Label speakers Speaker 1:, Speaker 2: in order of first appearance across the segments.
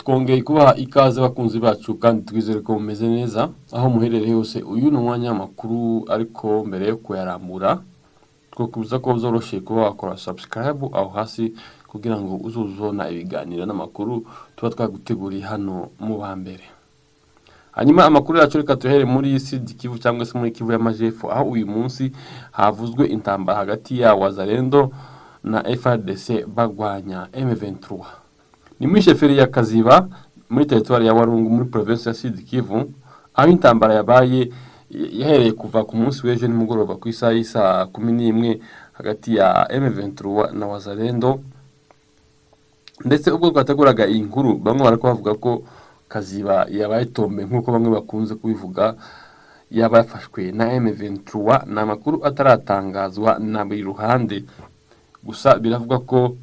Speaker 1: twongeye kubaha ikaze bakunzi bacu kandi twizere ko mumeze neza aho muherereye hose. Uyu ni umwanya makuru, ariko mbere yo kuyarambura twokubuza ko byoroshye kuba wakora subscribe aho hasi kugira ngo uzuzona ibiganiro n'amakuru tuba twaguteguriye hano mu bambere. Hanyuma amakuru yacu reka tuhere muri Sud Kivu cyangwa se muri Kivu y'Amajepfo, aho uyu munsi havuzwe intambara hagati ya Wazalendo na FARDC bagwanya M23. Ni muri sheferi ya Kaziba muri territoire ya Walungu muri province ya Sud Kivu, aho intambara yabaye yahereye kuva ku munsi w'ejo nimugoroba ku isaha y'isa 11 hagati ya M23 na Wazalendo. Ndetse ubwo twateguraga iyi nkuru bamwe barako bavuga ko Kaziba yabaye tombe nkuko bamwe bakunze kubivuga, yabafashwe na M23. Na makuru ataratangazwa na buri ruhande, gusa biravuga ko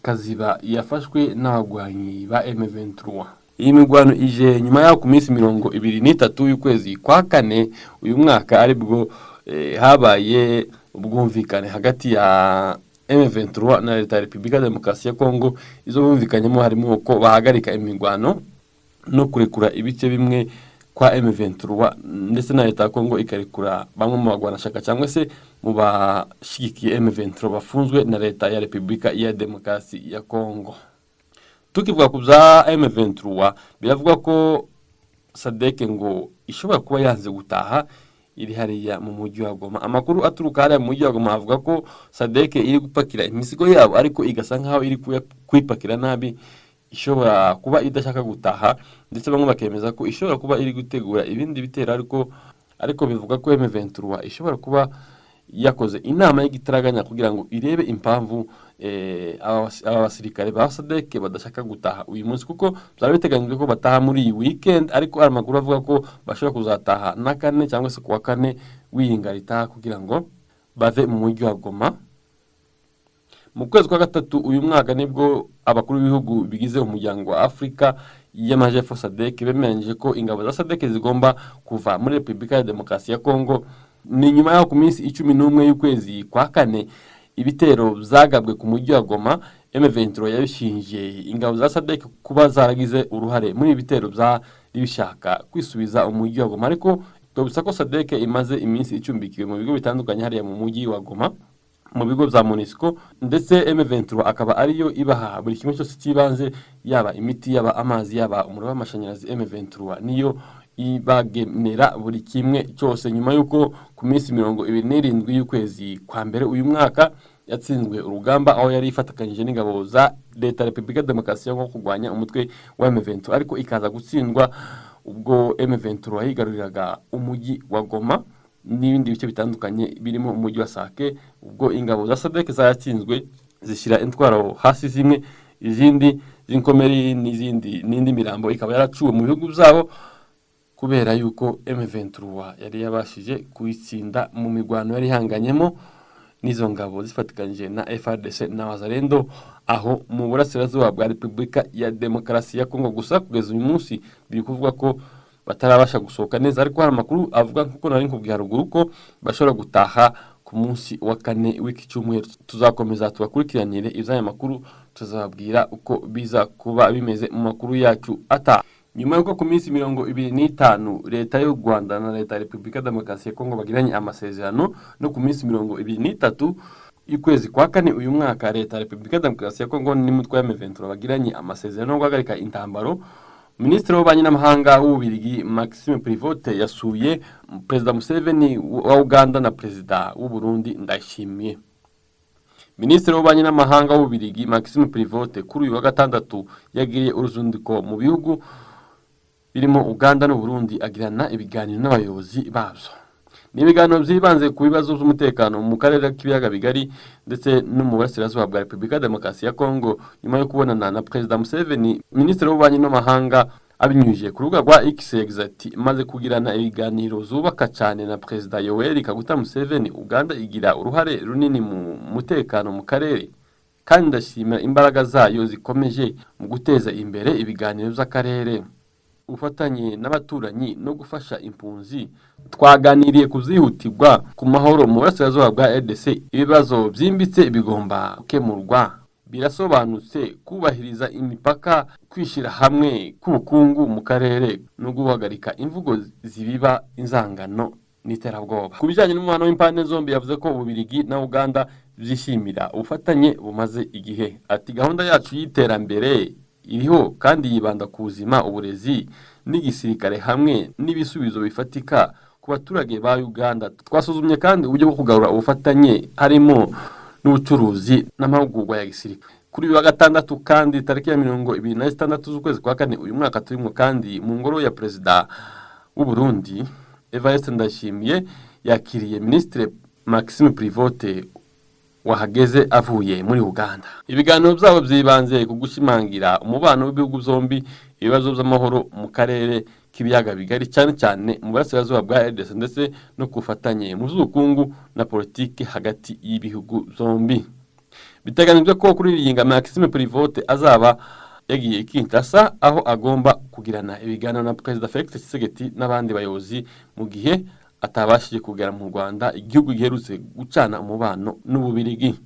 Speaker 1: Kaziba yafashwe n'abagwanyi ba M23. Iyi migwano ije nyuma ya ku minsi 23 y'ukwezi kwa kane uyu mwaka, aribwo habaye ubwumvikane hagati ya M23 na Leta ya Repubulika Demokarasi ya Kongo. Izo bumvikanyemo harimo ko bahagarika imigwano no kurekura ibice bimwe kwa M23, ndetse na Leta ya Kongo ikarekura bamwe mu bagwanashaka cyangwa se mu bashigikiye M23 bafunzwe na Leta ya Repubulika ya Demokarasi ya Kongo. Tukivuga ku bya M23, biravuga ko SADC ngo ishobora kuba yanze gutaha iri hariya mu mujyi wa Goma. Amakuru aturuka hariya mu mujyi wa Goma avuga ko SADC iri gupakira imisigo yabo, ariko igasa nkaho iri kwipakira nabi, ishobora kuba idashaka gutaha, ndetse bamwe bakemeza ko ishobora kuba iri gutegura ibindi bitera, ariko bivuga ko M23 ishobora kuba yakoze inama y'igitaraganya kugira ngo irebe impamvu abasirikare ba SADC badashaka gutaha uyu munsi, kuko byari biteganyijwe ko bataha muri iyi weekend, ariko amakuru avuga ko bashobora kuzataha na kane cyangwa se kuwa kane w'iyingarita kugira ngo bave mu mujyi wa Goma. Mu kwezi kwa gatatu uyu mwaka nibwo abakuru b'ibihugu bigize umuryango wa Afrika y'Amajepfo SADC bemeranyije ko ingabo za SADC zigomba kuva muri Repubulika ya Demokarasi ya Kongo. Ni nyuma ya ku minsi 11 y'ukwezi kwa kane ibitero zagabwe ku mujyi wa Goma. M23 yabishinje ingabo za SADC kuba zaragize uruhare muri ibitero bya bishaka kwisubiza umujyi wa Goma, ariko tubisa ko SADC imaze iminsi icumbikiwe mu bigo bitandukanye hariya mu mujyi wa Goma, mu bigo bya MONUSCO, ndetse M23 akaba ariyo ibaha buri kimwe cyose cy'ibanze, yaba imiti, yaba amazi, yaba umuriro w'amashanyarazi. M23 niyo ibagenera buri kimwe cyose, nyuma yuko ku minsi 27 y'ukwezi kwa mbere uyu mwaka yatsinzwe urugamba aho yari ifatakanyije n'ingabo za Leta ya Repubulika Demokarasi ya Kongo kurwanya umutwe wa M23, ariko ikaza gutsindwa ubwo M23 yigaruriraga umujyi wa Goma n'ibindi bice bitandukanye birimo umujyi wa Sake. Ubwo ingabo za SADC zayatsinzwe zishyira intwaro hasi, zimwe izindi zinkomeri n'indi mirambo ikaba yaracuwe mu bihugu byabo, kubera yuko M23 yari yabashije kuyitsinda mu migwano yari hanganyemo n'izo ngabo zifatikanyije na FARDC na Wazalendo aho mu burasirazuba bwa Repubulika ya Demokarasi ya Kongo. Gusa kugeza uyu munsi biri kuvuga ko batarabasha gusohoka neza, ariko hari amakuru avuga nkuko nari nkubwiye haruguru ko bashobora gutaha ku munsi wa kane w'iki cyumweru. Tuzakomeza tubakurikiranire iby'aya makuru, tuzababwira uko biza kuba bimeze mu makuru yacu ata. Nyuma yuko ku minsi 25 Leta y'u Rwanda na Leta ya Repubulika Demokarasi ya Kongo bagiranye amasezerano, no ku minsi 23 y'ukwezi kwa kane uyu mwaka Leta ya Repubulika Demokarasi ya Kongo n'umutwe wa M23 bagiranye amasezerano yo guhagarika intambaro, Minisitiri w'Ububanyi n'Amahanga w'Ububiligi Maxime Privote yasuye Perezida Museveni wa Uganda na Perezida w'u Burundi Ndayishimiye. Minisitiri w'Ububanyi n'Amahanga w'Ububiligi Maxime Privote kuri uyu wa gatandatu yagiriye uruzundiko mu bihugu birimo Uganda n'u Burundi agirana ibiganiro n'abayobozi babyo. Ni ibiganiro byibanze ku bibazo by'umutekano mu karere k'ibiyaga bigari ndetse no mu burasirazuba bwa Repubulika Demokarasi ya Kongo. Nyuma yo kubonana na Perezida Museveni, Minisitiri w'Ububanyi n'Amahanga abinyujije ku rubuga rwa X ati maze kugirana ibiganiro zubaka cyane na Perezida Yoweri Kaguta Museveni, Uganda igira uruhare runini mu mutekano mu karere, kandi ndashimira imbaraga zayo zikomeje mu guteza imbere ibiganiro by'akarere, ufatanye n'abaturanyi no gufasha impunzi. Twaganiriye kuzihutirwa ku mahoro mu burasirazuba bwa RDC. Ibibazo byimbitse bigomba gukemurwa birasobanutse kubahiriza imipaka, kwishira hamwe k'ubukungu mu karere no guhagarika imvugo zibiba inzangano n'iterabwoba. Ku bijyanye n'umubano w'impande zombi yavuze ko Ububiligi na Uganda byishimira ubufatanye bumaze igihe. Ati gahunda yacu y'iterambere iriho kandi yibanda ku buzima, uburezi n'igisirikare hamwe n'ibisubizo bifatika ku baturage ba Uganda. Twasuzumye kandi uburyo bwo kugarura ubufatanye harimo n'ubucuruzi n'amahugurwa ya gisirikare. Kuri uyu wa gatandatu kandi tariki ya 26 z'ukwezi kwa kane uyu mwaka turimo kandi mu ngoro ya Perezida w'u Burundi Evariste Ndayishimiye yakiriye Ministre Maxime Privote wahageze avuye muri Uganda. Ibiganiro byabo byibanze ku gushimangira umubano w'ibihugu zombi, ibibazo by'amahoro mu karere k'ibiyaga bigari cyane cyane mu burasirazuba bwa RDC ndetse no kufatanye mu by'ubukungu na politiki hagati y'ibihugu zombi. Biteganijwe ko kuri iyi ngama Maxime Privote azaba yagiye Kinshasa aho agomba kugirana ibiganiro na Perezida Felix Tshisekedi n'abandi bayobozi mu gihe atabashije kugera mu Rwanda, igihugu giherutse gucana umubano n'Ububiligi.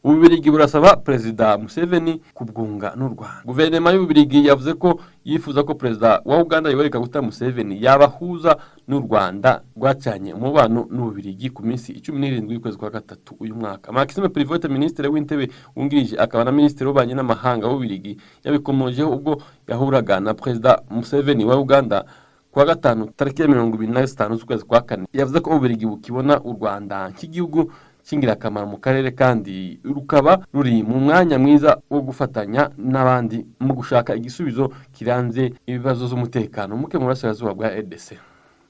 Speaker 1: Ububiligi burasaba Perezida Museveni kubwunga n'u Rwanda. Guverinoma y'Ububiligi yavuze ko yifuza ko Perezida wa Uganda Yoweri Kaguta Museveni yabahuza n'u Rwanda rwacanye umubano n'Ububiligi ku minsi 17 y'ukwezi kwa gatatu uyu mwaka. Maxime Privote, Ministre w'Intebe wungirije akaba na Ministre w'Ububanyi n'Amahanga w'Ububiligi, yabikomojeho ubwo yahuraga na Perezida Museveni wa Uganda kuwa gatanu tariki ya 25 z'ukwezi kwa kane. Yavuze ko Ububiligi bukibona u Rwanda nk'igihugu cy'ingirakamaro mu karere kandi rukaba ruri mu mwanya mwiza wo gufatanya n'abandi mu gushaka igisubizo kiranze ibibazo z'umutekano muke mu burasirazuba bwa RDC.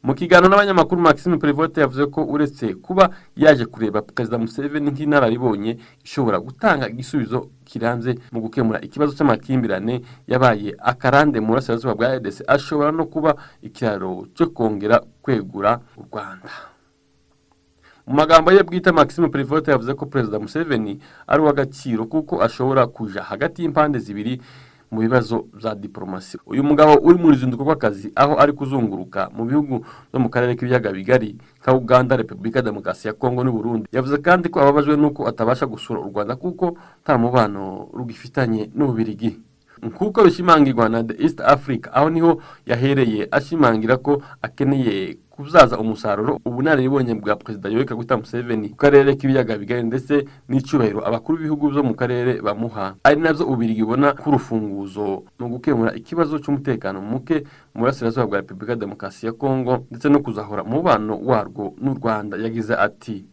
Speaker 1: Mu kiganiro n'abanyamakuru, Maxime Privote yavuze ko uretse kuba yaje kureba Perezida Museveni nk'inararibonye ishobora gutanga igisubizo kiranze mu gukemura ikibazo cy'amakimbirane yabaye akarande mu burasirazuba bwa RDC, ashobora no kuba ikiraro cyo kongera kwegura u Rwanda. Mu magambo ye bwite, Maxime Privote yavuze ko Perezida Museveni ari uw'agaciro kuko ashobora kuja hagati y'impande zibiri mu bibazo bya diplomasi. Uyu mugabo uri mu ruzinduko rw'akazi aho ari kuzunguruka mu bihugu byo mu karere k'ibiyaga bigari ka Uganda, Repubulika Demokarasi ya Kongo n'u Burundi, yavuze kandi ko ababajwe nuko atabasha gusura u Rwanda kuko nta mubano rugifitanye n'Ububiligi. Nkuko bishimangirwa na The East Africa, aho niho yahereye ashimangira ko akeneye kuzaza umusaruro ubunararibonye bwa Perezida Yoweri Kaguta Museveni ku karere k'ibiyaga bigari ndetse n'icubahiro abakuru b'ibihugu byo mu karere bamuha, ari navyo Ububiligi ibona k'urufunguzo mu gukemura ikibazo cy'umutekano muke mu burasirazuba bwa Repubulika Demokarasi ya Kongo ndetse no kuzahura umubano warwo n'u Rwanda. Yagize ati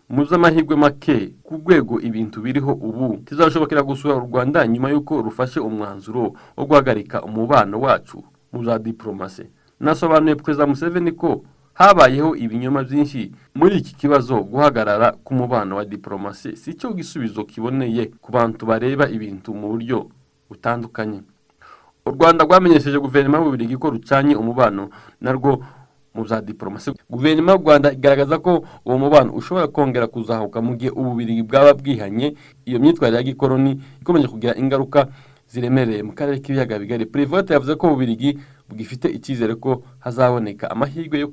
Speaker 1: muzi amahirwe make ku rwego ibintu biriho ubu tizashobokera gusura u Rwanda nyuma y'uko rufashe umwanzuro wo guhagarika umubano wacu mu za diplomasi. Nasobanuye Perezida Museveni ko habayeho ibinyoma byinshi muri iki kibazo. Guhagarara ku mubano wa diplomasi si cyo gisubizo kiboneye ku bantu bareba ibintu mu buryo butandukanye. U Rwanda rwamenyesheje guverinoma y'Ububiligi ko rucanye umubano narwo mu za diplomasi. Guverinoma y'u Rwanda igaragaza ko uwo mubano ushobora kongera kuzahuka mu gihe Ububiligi bwaba bwihanye iyo myitwarire ya gikoloni ikomeje kugira ingaruka ziremereye mu karere k'ibiyaga bigari. Privote yavuze ko Ububiligi bwifite icyizere ko hazaboneka amahirwe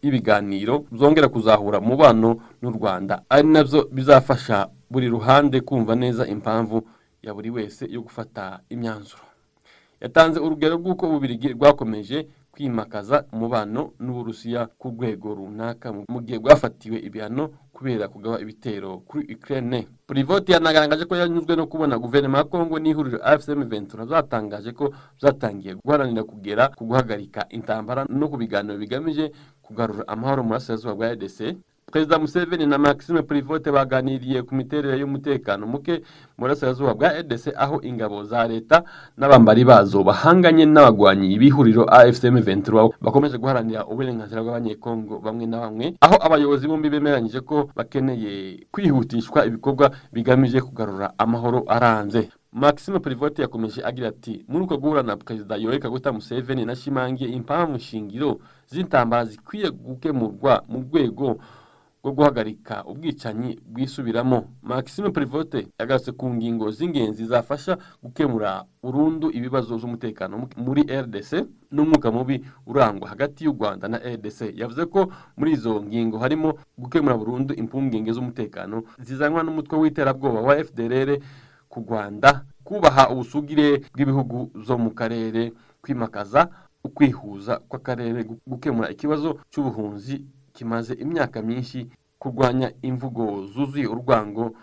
Speaker 1: y'ibiganiro zongera kuzahura umubano n'u Rwanda, ari nabyo bizafasha buri ruhande kumva neza impamvu ya buri wese yo gufata imyanzuro. Yatanze urugero rw'uko Ububiligi rwakomeje kwimakaza umubano n'Uburusiya ku rwego runaka mu gihe bwafatiwe ibihano kubera kugaba ibitero kuri Ukraine. Privote yanagaragaje ko yanyuzwe no kubona guverinoma ya Kongo n'ihuriro AFC/M23 zatangaje ko zatangiye guharanira kugera ku guhagarika intambara no ku biganiro bigamije kugarura amahoro mu burasirazuba bwa RDC. Perezida Museveni na Maxime Privote baganiriye ku miterere y'umutekano muke mu burasirazuba bwa RDC aho ingabo za leta n'abambari bazo bahanganye n'abagwanyi b'ihuriro AFC/M23 bakomeje guharanira uburenganzira bw'abanyekongo bamwe na bamwe, aho abayobozi bombi bemeranyije ko bakeneye kwihutishwa ibikorwa bigamije kugarura amahoro aranze. Maxime Privote yakomeje agira ati muri uko guhura na Perezida Yoweri Kaguta Museveni nashimangiye impamvu shingiro z'intambara zikwiye gukemurwa mu rwego bwo guhagarika ubwicanyi bwisubiramo. Maxime Prévost yagarutse ku ngingo z'ingenzi zafasha gukemura burundu ibibazo by'umutekano muri RDC n'umwuka mubi urangwa hagati y'u Rwanda na RDC. Yavuze ko muri izo ngingo harimo gukemura burundu impungenge z'umutekano zizanwa n'umutwe w'iterabwoba wa FDLR ku Rwanda, kubaha ubusugire bw'ibihugu zo mu karere, kwimakaza ukwihuza kw'akarere, gukemura ikibazo cy'ubuhunzi kimaze imyaka myinshi, kurwanya imvugo zuzuye urwango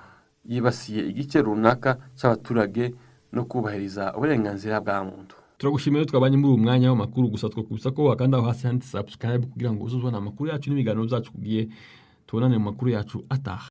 Speaker 1: yibasiye igice runaka cy'abaturage no kubahiriza uburenganzira bwa muntu. Turagushimiye twabanye muri uyu mwanya w'amakuru, gusa twakubisa ko wakanda aho hasi handitse subscribe kugira ngo uzuzwe n'amakuru yacu n'ibiganiro byacu kugiye tubonane mu makuru yacu ataha.